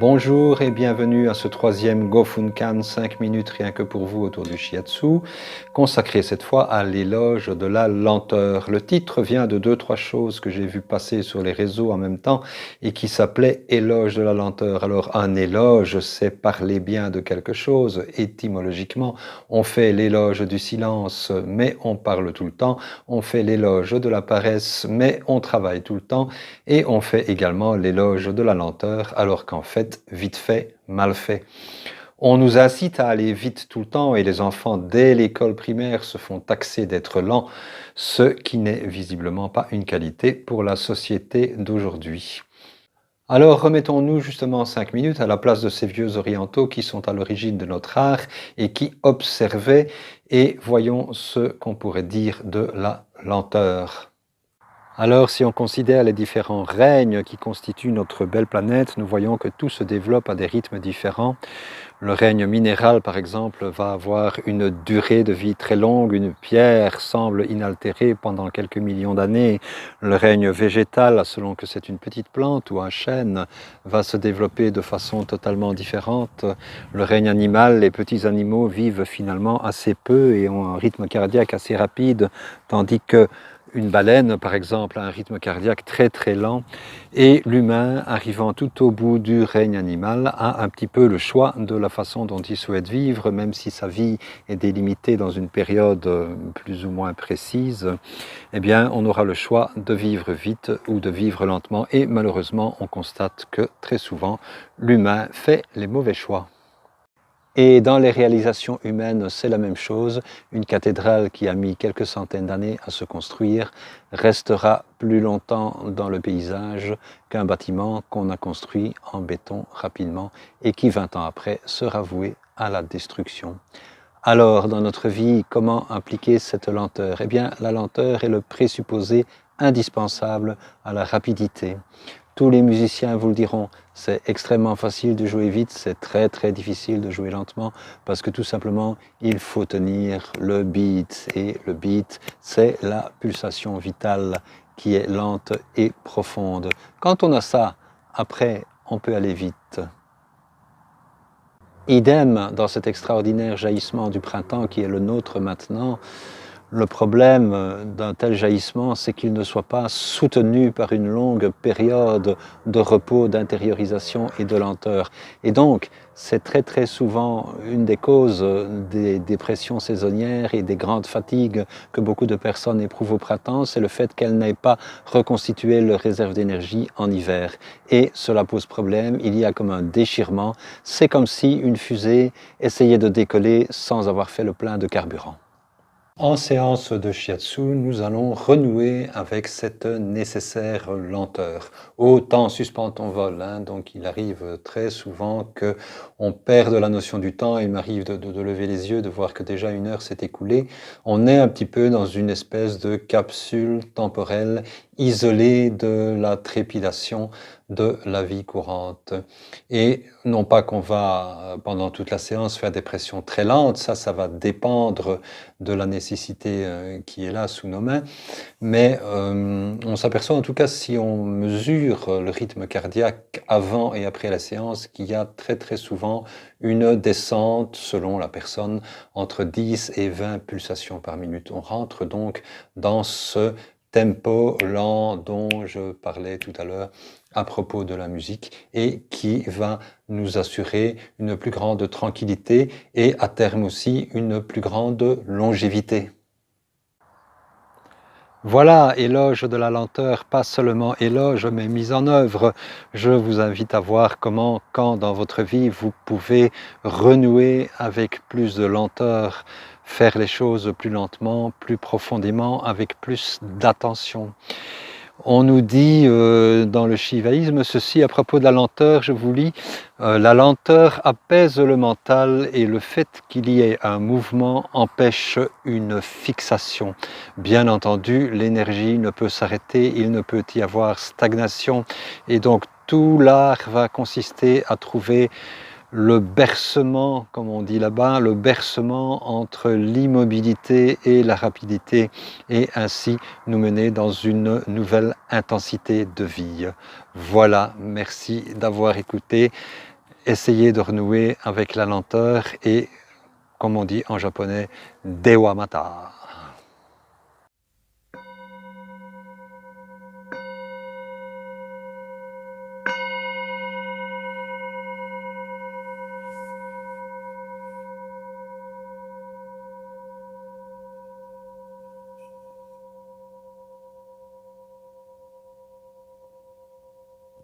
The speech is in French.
Bonjour et bienvenue à ce troisième Gofunkan 5 minutes rien que pour vous autour du shiatsu, consacré cette fois à l'éloge de la lenteur. Le titre vient de 2-3 choses que j'ai vu passer sur les réseaux en même temps et qui s'appelaient éloge de la lenteur. Alors un éloge, c'est parler bien de quelque chose. Étymologiquement, on fait l'éloge du silence, mais on parle tout le temps. On fait l'éloge de la paresse, mais on travaille tout le temps. Et on fait également l'éloge de la lenteur, alors qu'en fait, vite fait, mal fait. On nous incite à aller vite tout le temps et les enfants, dès l'école primaire, se font taxer d'être lents, ce qui n'est visiblement pas une qualité pour la société d'aujourd'hui. Alors remettons-nous justement 5 minutes à la place de ces vieux orientaux qui sont à l'origine de notre art et qui observaient et voyons ce qu'on pourrait dire de la lenteur. Alors, si on considère les différents règnes qui constituent notre belle planète, nous voyons que tout se développe à des rythmes différents. Le règne minéral, par exemple, va avoir une durée de vie très longue. Une pierre semble inaltérée pendant quelques millions d'années. Le règne végétal, selon que c'est une petite plante ou un chêne, va se développer de façon totalement différente. Le règne animal, les petits animaux vivent finalement assez peu et ont un rythme cardiaque assez rapide, tandis que une baleine, par exemple, a un rythme cardiaque très très lent et l'humain, arrivant tout au bout du règne animal, a un petit peu le choix de la façon dont il souhaite vivre, même si sa vie est délimitée dans une période plus ou moins précise, eh bien, on aura le choix de vivre vite ou de vivre lentement et malheureusement, on constate que très souvent, l'humain fait les mauvais choix. Et dans les réalisations humaines, c'est la même chose. Une cathédrale qui a mis quelques centaines d'années à se construire restera plus longtemps dans le paysage qu'un bâtiment qu'on a construit en béton rapidement et qui 20 ans après sera voué à la destruction. Alors, dans notre vie, comment impliquer cette lenteur? Eh bien, la lenteur est le présupposé indispensable à la rapidité. Tous les musiciens vous le diront, c'est extrêmement facile de jouer vite, c'est très très difficile de jouer lentement parce que tout simplement il faut tenir le beat et le beat c'est la pulsation vitale qui est lente et profonde. Quand on a ça, après on peut aller vite. Idem dans cet extraordinaire jaillissement du printemps qui est le nôtre maintenant. Le problème d'un tel jaillissement, c'est qu'il ne soit pas soutenu par une longue période de repos, d'intériorisation et de lenteur. Et donc, c'est très très souvent une des causes des dépressions saisonnières et des grandes fatigues que beaucoup de personnes éprouvent au printemps, c'est le fait qu'elles n'aient pas reconstitué leur réserve d'énergie en hiver. Et cela pose problème, il y a comme un déchirement, c'est comme si une fusée essayait de décoller sans avoir fait le plein de carburant. En séance de shiatsu, nous allons renouer avec cette nécessaire lenteur. Autant suspend ton vol, donc il arrive très souvent qu'on perde la notion du temps. Il m'arrive de lever les yeux, de voir que déjà 1 heure s'est écoulée. On est un petit peu dans une espèce de capsule temporelle isolée de la trépidation de la vie courante. Et non pas qu'on va, pendant toute la séance, faire des pressions très lentes, ça va dépendre de la nécessité qui est là sous nos mains, mais on s'aperçoit en tout cas si on mesure le rythme cardiaque avant et après la séance qu'il y a très très souvent une descente selon la personne entre 10 et 20 pulsations par minute. On rentre donc dans ce tempo lent dont je parlais tout à l'heure à propos de la musique et qui va nous assurer une plus grande tranquillité et à terme aussi une plus grande longévité. Voilà, éloge de la lenteur, pas seulement éloge, mais mise en œuvre. Je vous invite à voir comment, quand dans votre vie, vous pouvez renouer avec plus de lenteur, faire les choses plus lentement, plus profondément, avec plus d'attention. On nous dit dans le shivaïsme ceci à propos de la lenteur, je vous lis, la lenteur apaise le mental et le fait qu'il y ait un mouvement empêche une fixation. Bien entendu, l'énergie ne peut s'arrêter, il ne peut y avoir stagnation et donc tout l'art va consister à trouver le bercement, comme on dit là-bas, le bercement entre l'immobilité et la rapidité, et ainsi nous mener dans une nouvelle intensité de vie. Voilà, merci d'avoir écouté. Essayez de renouer avec la lenteur et, comme on dit en japonais, Dewa Mata.